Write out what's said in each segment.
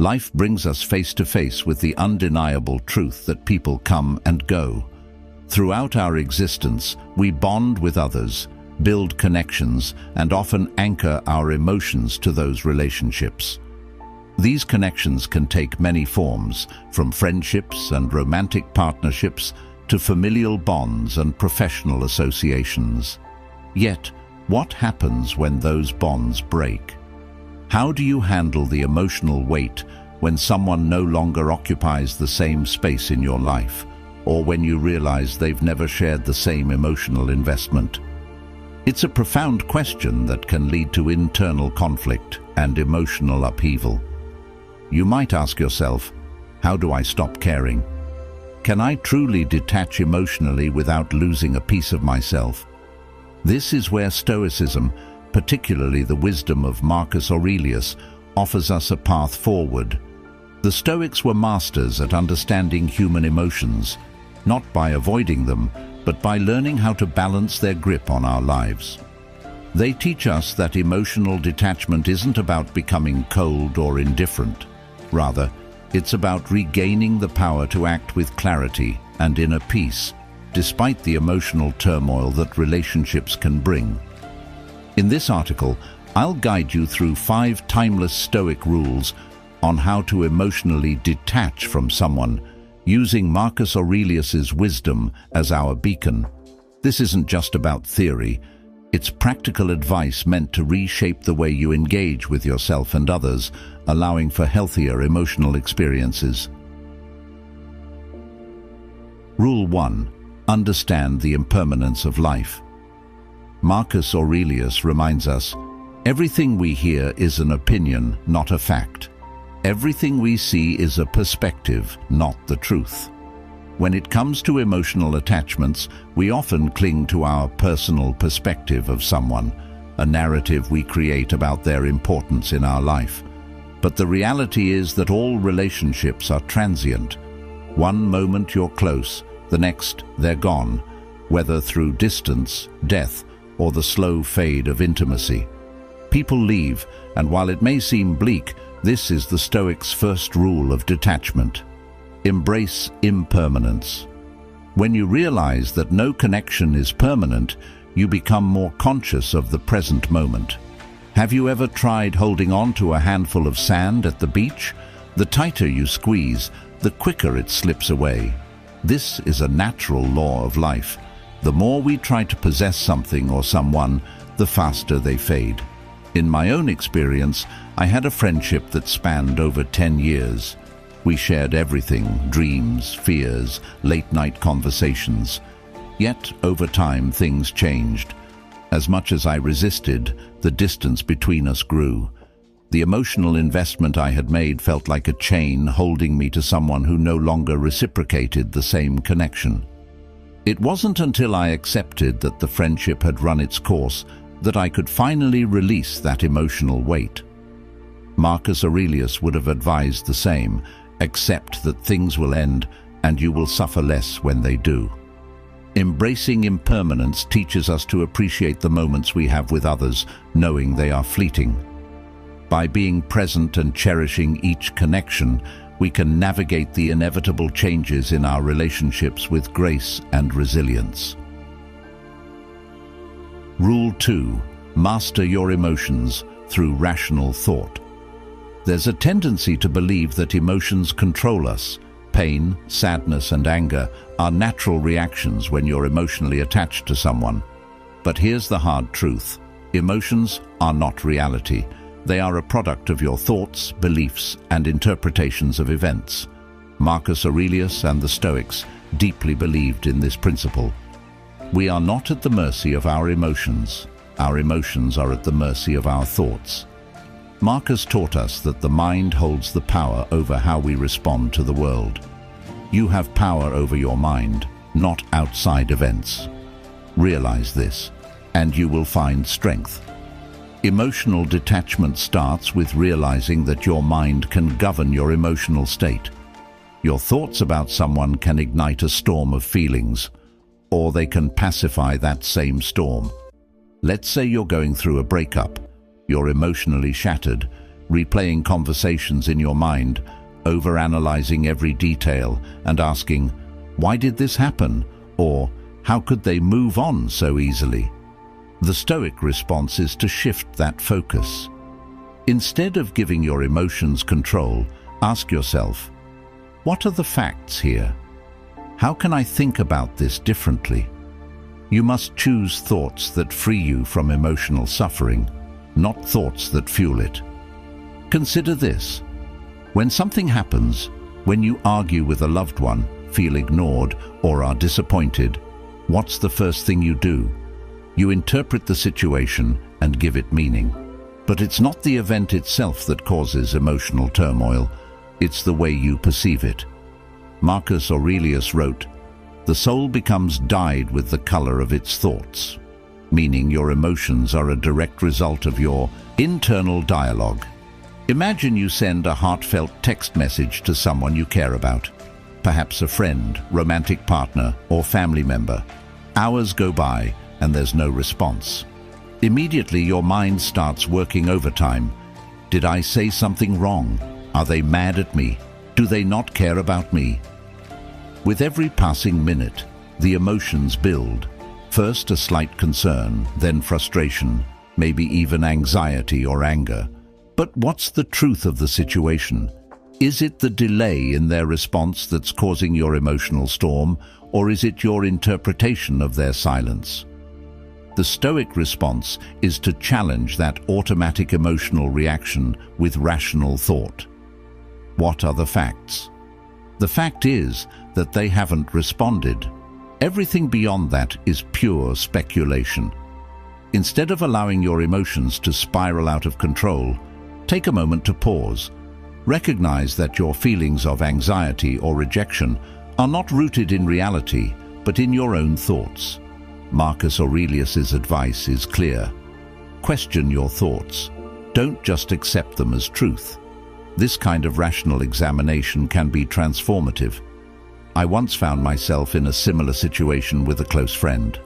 Life brings us face to face with the undeniable truth that people come and go. Throughout our existence, we bond with others, build connections, and often anchor our emotions to those relationships. These connections can take many forms, from friendships and romantic partnerships to familial bonds and professional associations. Yet, what happens when those bonds break? How do you handle the emotional weight when someone no longer occupies the same space in your life, or when you realize they've never shared the same emotional investment? It's a profound question that can lead to internal conflict and emotional upheaval. You might ask yourself, how do I stop caring? Can I truly detach emotionally without losing a piece of myself? This is where Stoicism, particularly the wisdom of Marcus Aurelius, offers us a path forward. The Stoics were masters at understanding human emotions, not by avoiding them, but by learning how to balance their grip on our lives. They teach us that emotional detachment isn't about becoming cold or indifferent. Rather, it's about regaining the power to act with clarity and inner peace, despite the emotional turmoil that relationships can bring. In this article, I'll guide you through 5 timeless Stoic rules on how to emotionally detach from someone, using Marcus Aurelius's wisdom as our beacon. This isn't just about theory. It's practical advice meant to reshape the way you engage with yourself and others, allowing for healthier emotional experiences. Rule 1. Understand the impermanence of life. Marcus Aurelius reminds us, everything we hear is an opinion, not a fact. Everything we see is a perspective, not the truth. When it comes to emotional attachments, we often cling to our personal perspective of someone, a narrative we create about their importance in our life. But the reality is that all relationships are transient. One moment you're close, the next they're gone, whether through distance, death, or the slow fade of intimacy. People leave, and while it may seem bleak, this is the Stoics' first rule of detachment. Embrace impermanence. When you realize that no connection is permanent, you become more conscious of the present moment. Have you ever tried holding on to a handful of sand at the beach? The tighter you squeeze, the quicker it slips away. This is a natural law of life. The more we try to possess something or someone, the faster they fade. In my own experience, I had a friendship that spanned over 10 years. We shared everything, dreams, fears, late-night conversations. Yet, over time, things changed. As much as I resisted, the distance between us grew. The emotional investment I had made felt like a chain holding me to someone who no longer reciprocated the same connection. It wasn't until I accepted that the friendship had run its course that I could finally release that emotional weight. Marcus Aurelius would have advised the same: accept that things will end and you will suffer less when they do. Embracing impermanence teaches us to appreciate the moments we have with others, knowing they are fleeting. By being present and cherishing each connection, we can navigate the inevitable changes in our relationships with grace and resilience. Rule 2. Master your emotions through rational thought. There's a tendency to believe that emotions control us. Pain, sadness, and anger are natural reactions when you're emotionally attached to someone. But here's the hard truth. Emotions are not reality. They are a product of your thoughts, beliefs, and interpretations of events. Marcus Aurelius and the Stoics deeply believed in this principle. We are not at the mercy of our emotions. Our emotions are at the mercy of our thoughts. Marcus taught us that the mind holds the power over how we respond to the world. You have power over your mind, not outside events. Realize this, and you will find strength. Emotional detachment starts with realizing that your mind can govern your emotional state. Your thoughts about someone can ignite a storm of feelings, or they can pacify that same storm. Let's say you're going through a breakup. You're emotionally shattered. replaying conversations in your mind, overanalyzing every detail and asking, "Why did this happen?" or "How could they move on so easily?" The Stoic response is to shift that focus. Instead of giving your emotions control, ask yourself, what are the facts here? How can I think about this differently? You must choose thoughts that free you from emotional suffering, not thoughts that fuel it. Consider this. When something happens, when you argue with a loved one, feel ignored, or are disappointed, what's the first thing you do? You interpret the situation and give it meaning. But it's not the event itself that causes emotional turmoil, it's the way you perceive it. Marcus Aurelius wrote, "The soul becomes dyed with the color of its thoughts," meaning your emotions are a direct result of your internal dialogue. Imagine you send a heartfelt text message to someone you care about, perhaps a friend, romantic partner, or family member. Hours go by and there's no response. Immediately your mind starts working overtime. Did I say something wrong? Are they mad at me? Do they not care about me? With every passing minute, the emotions build. First a slight concern, then frustration, maybe even anxiety or anger. But what's the truth of the situation? Is it the delay in their response that's causing your emotional storm, or is it your interpretation of their silence? The Stoic response is to challenge that automatic emotional reaction with rational thought. What are the facts? The fact is that they haven't responded. Everything beyond that is pure speculation. Instead of allowing your emotions to spiral out of control, take a moment to pause. Recognize that your feelings of anxiety or rejection are not rooted in reality, but in your own thoughts. Marcus Aurelius's advice is clear. Question your thoughts. Don't just accept them as truth. This kind of rational examination can be transformative. I once found myself in a similar situation with a close friend.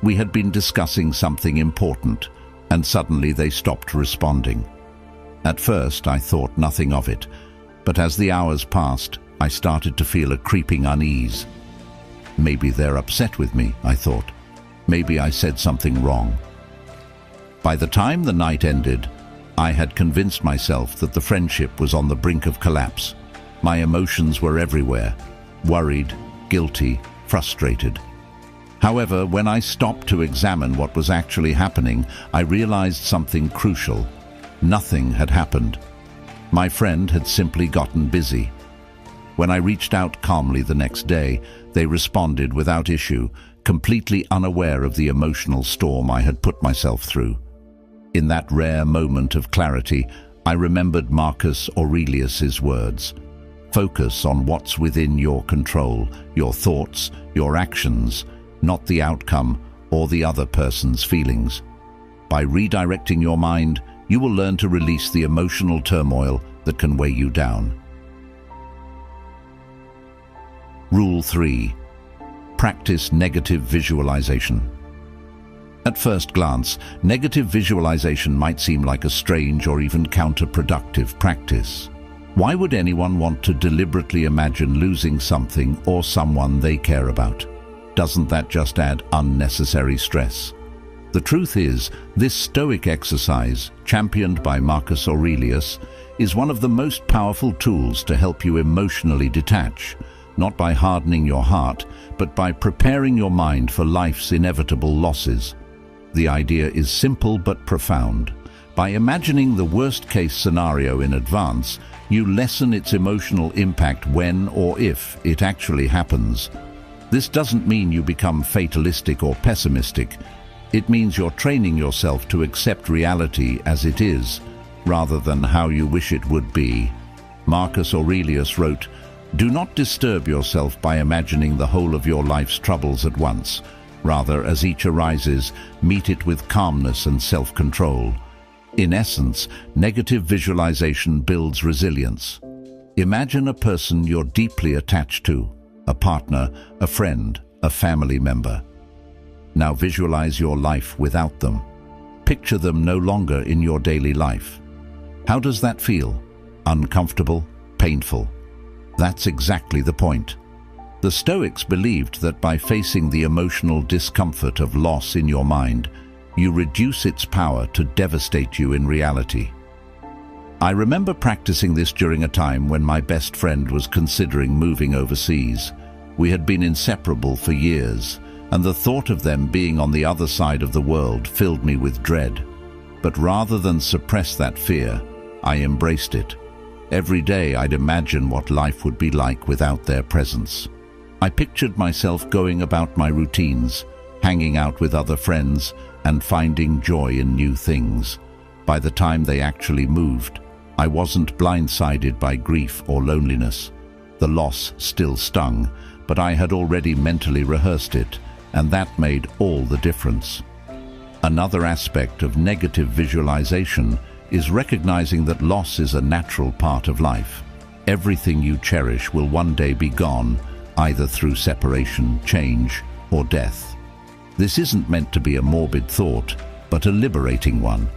We had been discussing something important, and suddenly they stopped responding. At first, I thought nothing of it, but as the hours passed, I started to feel a creeping unease. Maybe they're upset with me, I thought. Maybe I said something wrong. By the time the night ended, I had convinced myself that the friendship was on the brink of collapse. My emotions were everywhere, worried, guilty, frustrated. However, when I stopped to examine what was actually happening, I realized something crucial. Nothing had happened. My friend had simply gotten busy. When I reached out calmly the next day, they responded without issue, completely unaware of the emotional storm I had put myself through. In that rare moment of clarity, I remembered Marcus Aurelius's words. Focus on what's within your control, your thoughts, your actions, not the outcome or the other person's feelings. By redirecting your mind, you will learn to release the emotional turmoil that can weigh you down. Rule 3. Practice negative visualization. At first glance, negative visualization might seem like a strange or even counterproductive practice. Why would anyone want to deliberately imagine losing something or someone they care about? Doesn't that just add unnecessary stress? The truth is, this Stoic exercise, championed by Marcus Aurelius, is one of the most powerful tools to help you emotionally detach, not by hardening your heart, but by preparing your mind for life's inevitable losses. The idea is simple but profound. By imagining the worst-case scenario in advance, you lessen its emotional impact when or if it actually happens. This doesn't mean you become fatalistic or pessimistic. It means you're training yourself to accept reality as it is, rather than how you wish it would be. Marcus Aurelius wrote, "Do not disturb yourself by imagining the whole of your life's troubles at once. Rather, as each arises, meet it with calmness and self-control." In essence, negative visualization builds resilience. Imagine a person you're deeply attached to, a partner, a friend, a family member. Now visualize your life without them. Picture them no longer in your daily life. How does that feel? Uncomfortable? Painful? That's exactly the point. The Stoics believed that by facing the emotional discomfort of loss in your mind, you reduce its power to devastate you in reality. I remember practicing this during a time when my best friend was considering moving overseas. We had been inseparable for years, and the thought of them being on the other side of the world filled me with dread. But rather than suppress that fear, I embraced it. Every day I'd imagine what life would be like without their presence. I pictured myself going about my routines, hanging out with other friends, and finding joy in new things. By the time they actually moved, I wasn't blindsided by grief or loneliness. The loss still stung, but I had already mentally rehearsed it, and that made all the difference. Another aspect of negative visualization is recognizing that loss is a natural part of life. Everything you cherish will one day be gone, either through separation, change, or death. This isn't meant to be a morbid thought, but a liberating one.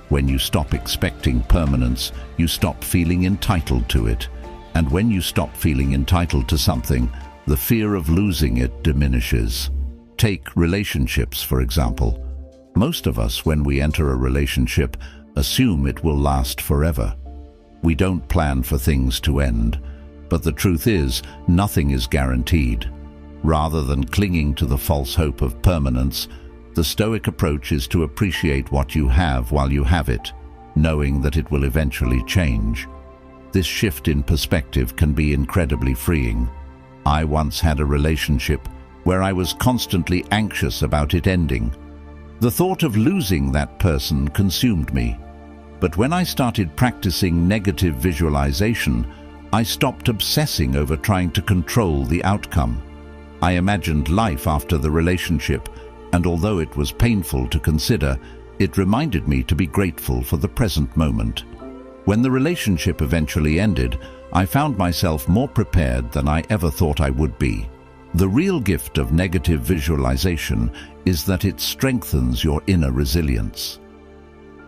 When you stop expecting permanence, you stop feeling entitled to it. And when you stop feeling entitled to something, the fear of losing it diminishes. Take relationships, for example. Most of us, when we enter a relationship, assume it will last forever. We don't plan for things to end, but the truth is, nothing is guaranteed. Rather than clinging to the false hope of permanence, the Stoic approach is to appreciate what you have while you have it, knowing that it will eventually change. This shift in perspective can be incredibly freeing. I once had a relationship where I was constantly anxious about it ending. The thought of losing that person consumed me. But when I started practicing negative visualization, I stopped obsessing over trying to control the outcome. I imagined life after the relationship, and although it was painful to consider, it reminded me to be grateful for the present moment. When the relationship eventually ended, I found myself more prepared than I ever thought I would be. The real gift of negative visualization is that it strengthens your inner resilience.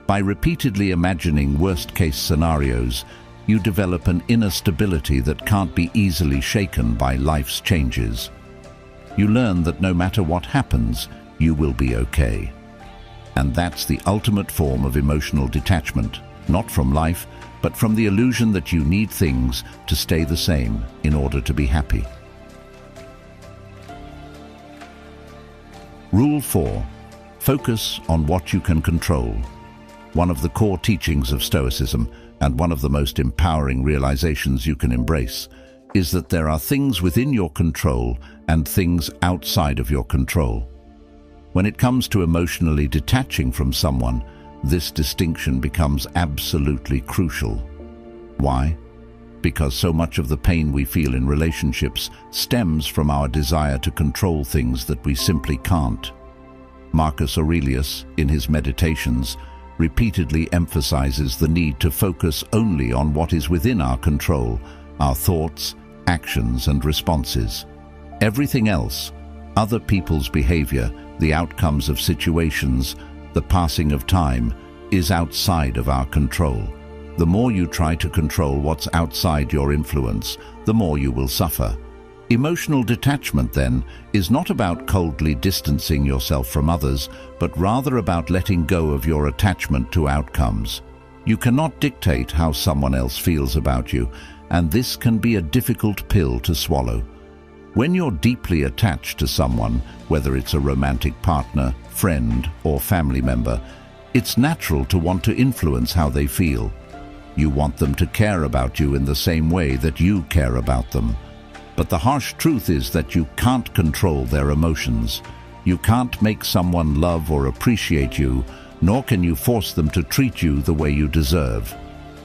By repeatedly imagining worst-case scenarios, you develop an inner stability that can't be easily shaken by life's changes. You learn that no matter what happens, you will be okay. And that's the ultimate form of emotional detachment, not from life, but from the illusion that you need things to stay the same in order to be happy. Rule 4. Focus on what you can control. One of the core teachings of Stoicism, and one of the most empowering realizations you can embrace, is that there are things within your control and things outside of your control. When it comes to emotionally detaching from someone, this distinction becomes absolutely crucial. Why? Because so much of the pain we feel in relationships stems from our desire to control things that we simply can't. Marcus Aurelius, in his Meditations, repeatedly emphasizes the need to focus only on what is within our control, our thoughts, actions, and responses. Everything else, other people's behavior, the outcomes of situations, the passing of time, is outside of our control. The more you try to control what's outside your influence, the more you will suffer. Emotional detachment, then, is not about coldly distancing yourself from others, but rather about letting go of your attachment to outcomes. You cannot dictate how someone else feels about you, and this can be a difficult pill to swallow. When you're deeply attached to someone, whether it's a romantic partner, friend, or family member, it's natural to want to influence how they feel. You want them to care about you in the same way that you care about them. But the harsh truth is that you can't control their emotions. You can't make someone love or appreciate you, nor can you force them to treat you the way you deserve.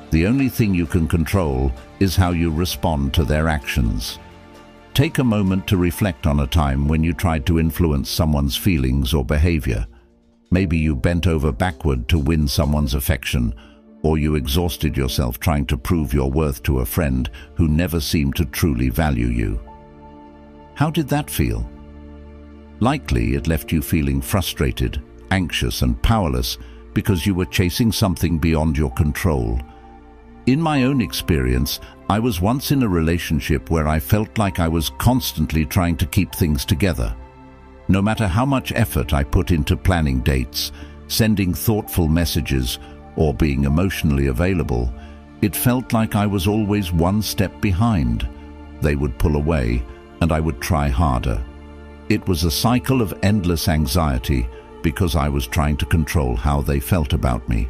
The only thing you can control is how you respond to their actions. Take a moment to reflect on a time when you tried to influence someone's feelings or behavior. Maybe you bent over backward to win someone's affection, or you exhausted yourself trying to prove your worth to a friend who never seemed to truly value you. How did that feel? Likely it left you feeling frustrated, anxious, and powerless because you were chasing something beyond your control. In my own experience, I was once in a relationship where I felt like I was constantly trying to keep things together. No matter how much effort I put into planning dates, sending thoughtful messages, or being emotionally available, it felt like I was always one step behind. They would pull away, and I would try harder. It was a cycle of endless anxiety because I was trying to control how they felt about me.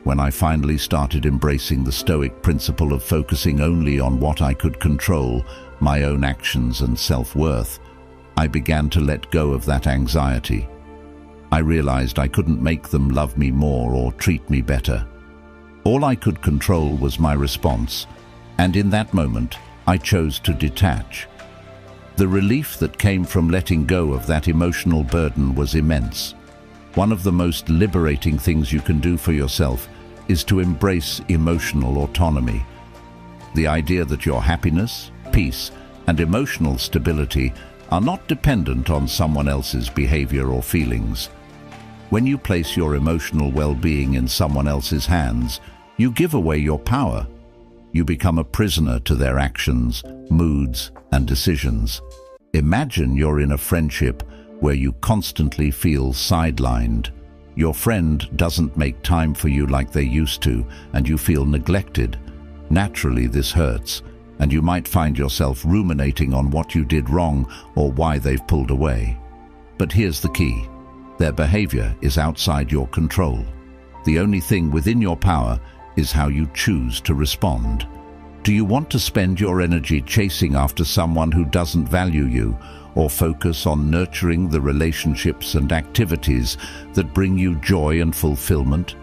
When I finally started embracing the Stoic principle of focusing only on what I could control, my own actions and self-worth, I began to let go of that anxiety. I realized I couldn't make them love me more or treat me better. All I could control was my response, and in that moment, I chose to detach. The relief that came from letting go of that emotional burden was immense. One of the most liberating things you can do for yourself is to embrace emotional autonomy. The idea that your happiness, peace, and emotional stability are not dependent on someone else's behavior or feelings. When you place your emotional well-being in someone else's hands, you give away your power. You become a prisoner to their actions, moods, and decisions. Imagine you're in a friendship where you constantly feel sidelined. Your friend doesn't make time for you like they used to, and you feel neglected. Naturally, this hurts, and you might find yourself ruminating on what you did wrong or why they've pulled away. But here's the key. Their behavior is outside your control. The only thing within your power is how you choose to respond. Do you want to spend your energy chasing after someone who doesn't value you, or focus on nurturing the relationships and activities that bring you joy and fulfillment?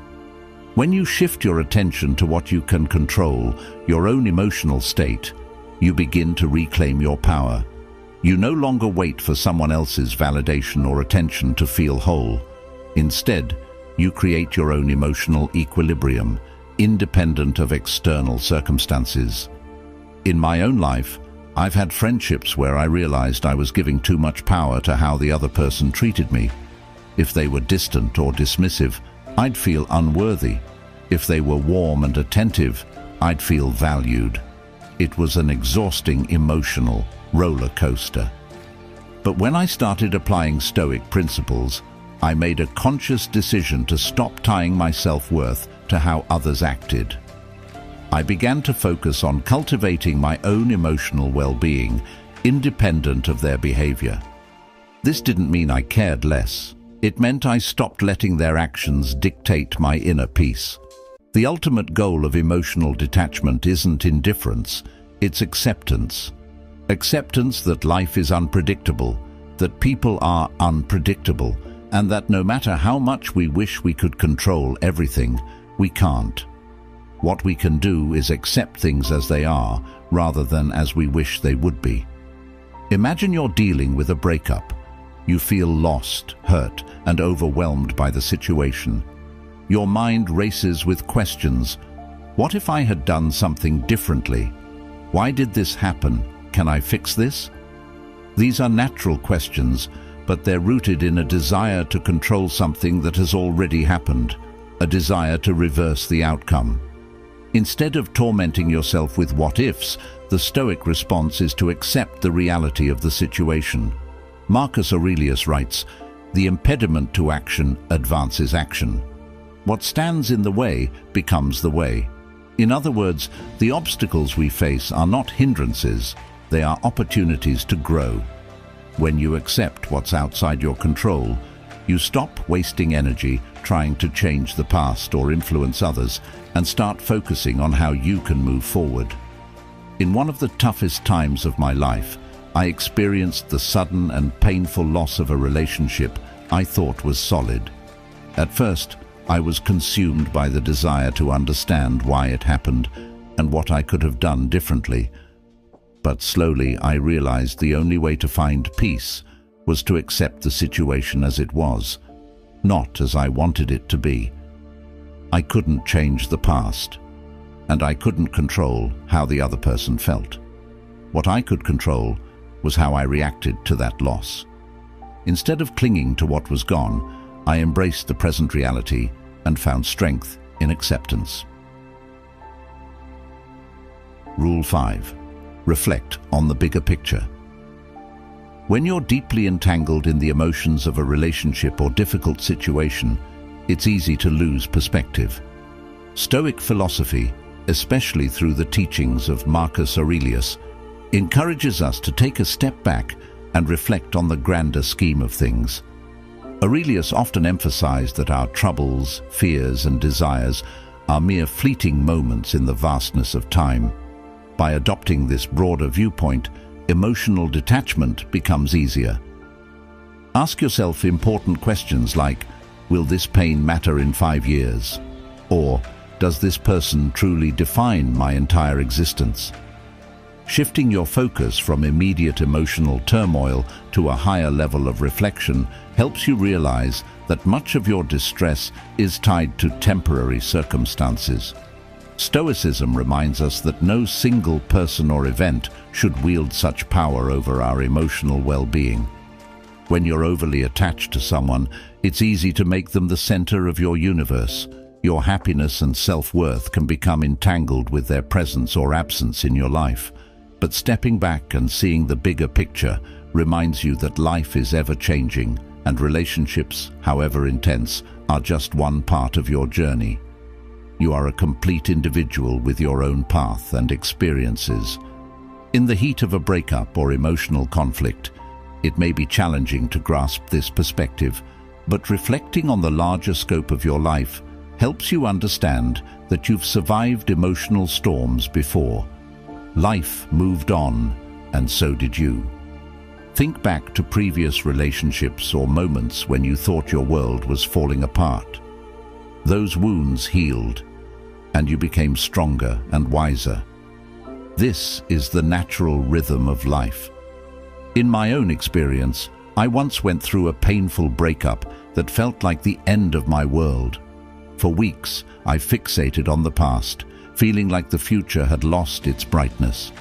When you shift your attention to what you can control, your own emotional state, you begin to reclaim your power. You no longer wait for someone else's validation or attention to feel whole. Instead, you create your own emotional equilibrium, independent of external circumstances. In my own life, I've had friendships where I realized I was giving too much power to how the other person treated me. If they were distant or dismissive, I'd feel unworthy. If they were warm and attentive, I'd feel valued. It was an exhausting emotional roller coaster. But when I started applying Stoic principles, I made a conscious decision to stop tying my self-worth to how others acted. I began to focus on cultivating my own emotional well-being, independent of their behavior. This didn't mean I cared less. It meant I stopped letting their actions dictate my inner peace. The ultimate goal of emotional detachment isn't indifference, it's acceptance. Acceptance that life is unpredictable, that people are unpredictable, and that no matter how much we wish we could control everything, we can't. What we can do is accept things as they are, rather than as we wish they would be. Imagine you're dealing with a breakup. You feel lost, hurt, and overwhelmed by the situation. Your mind races with questions. What if I had done something differently? Why did this happen? Can I fix this? These are natural questions, but they're rooted in a desire to control something that has already happened, a desire to reverse the outcome. Instead of tormenting yourself with what-ifs, the Stoic response is to accept the reality of the situation. Marcus Aurelius writes, "The impediment to action advances action. What stands in the way becomes the way." In other words, the obstacles we face are not hindrances, they are opportunities to grow. When you accept what's outside your control, you stop wasting energy trying to change the past or influence others and start focusing on how you can move forward. In one of the toughest times of my life, I experienced the sudden and painful loss of a relationship I thought was solid. At first, I was consumed by the desire to understand why it happened and what I could have done differently. But slowly I realized the only way to find peace was to accept the situation as it was, not as I wanted it to be. I couldn't change the past, and I couldn't control how the other person felt. What I could control was how I reacted to that loss. Instead of clinging to what was gone, I embraced the present reality and found strength in acceptance. Rule 5. Reflect on the bigger picture. When you're deeply entangled in the emotions of a relationship or difficult situation, it's easy to lose perspective. Stoic philosophy, especially through the teachings of Marcus Aurelius, encourages us to take a step back and reflect on the grander scheme of things. Aurelius often emphasized that our troubles, fears, and desires are mere fleeting moments in the vastness of time. By adopting this broader viewpoint, emotional detachment becomes easier. Ask yourself important questions like, will this pain matter in 5 years? Or, does this person truly define my entire existence? Shifting your focus from immediate emotional turmoil to a higher level of reflection helps you realize that much of your distress is tied to temporary circumstances. Stoicism reminds us that no single person or event should wield such power over our emotional well-being. When you're overly attached to someone, it's easy to make them the center of your universe. Your happiness and self-worth can become entangled with their presence or absence in your life. But stepping back and seeing the bigger picture reminds you that life is ever-changing, and relationships, however intense, are just one part of your journey. You are a complete individual with your own path and experiences. In the heat of a breakup or emotional conflict, it may be challenging to grasp this perspective, but reflecting on the larger scope of your life helps you understand that you've survived emotional storms before. Life moved on, and so did you. Think back to previous relationships or moments when you thought your world was falling apart. Those wounds healed, and you became stronger and wiser. This is the natural rhythm of life. In my own experience, I once went through a painful breakup that felt like the end of my world. For weeks, I fixated on the past, feeling like the future had lost its brightness.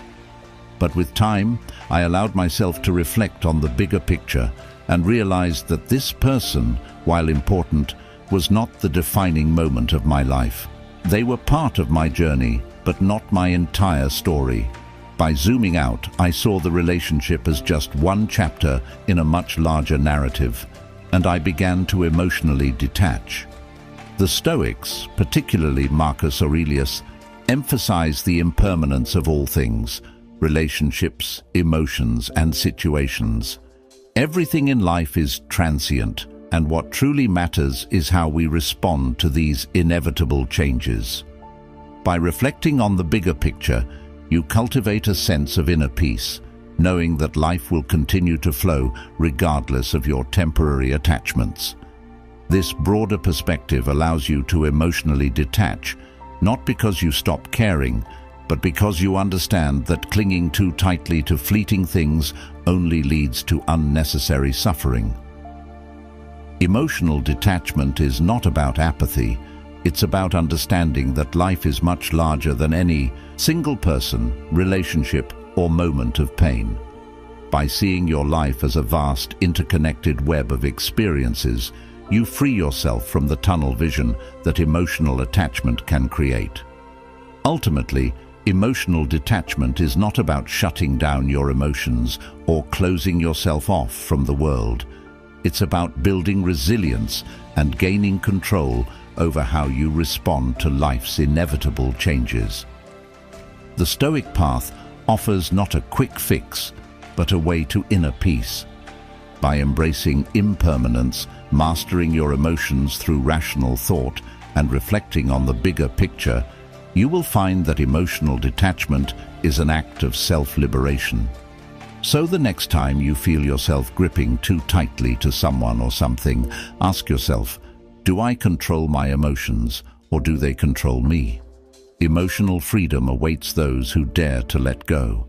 But with time, I allowed myself to reflect on the bigger picture and realized that this person, while important, was not the defining moment of my life. They were part of my journey, but not my entire story. By zooming out, I saw the relationship as just one chapter in a much larger narrative, and I began to emotionally detach. The Stoics, particularly Marcus Aurelius, emphasize the impermanence of all things, relationships, emotions, and situations. Everything in life is transient, and what truly matters is how we respond to these inevitable changes. By reflecting on the bigger picture, you cultivate a sense of inner peace, knowing that life will continue to flow regardless of your temporary attachments. This broader perspective allows you to emotionally detach, not because you stop caring, but because you understand that clinging too tightly to fleeting things only leads to unnecessary suffering. Emotional detachment is not about apathy. It's about understanding that life is much larger than any single person, relationship, or moment of pain. By seeing your life as a vast, interconnected web of experiences, you free yourself from the tunnel vision that emotional attachment can create. Ultimately, emotional detachment is not about shutting down your emotions or closing yourself off from the world. It's about building resilience and gaining control over how you respond to life's inevitable changes. The Stoic path offers not a quick fix, but a way to inner peace. By embracing impermanence, mastering your emotions through rational thought, and reflecting on the bigger picture, you will find that emotional detachment is an act of self-liberation. So the next time you feel yourself gripping too tightly to someone or something, ask yourself, do I control my emotions, or do they control me? Emotional freedom awaits those who dare to let go.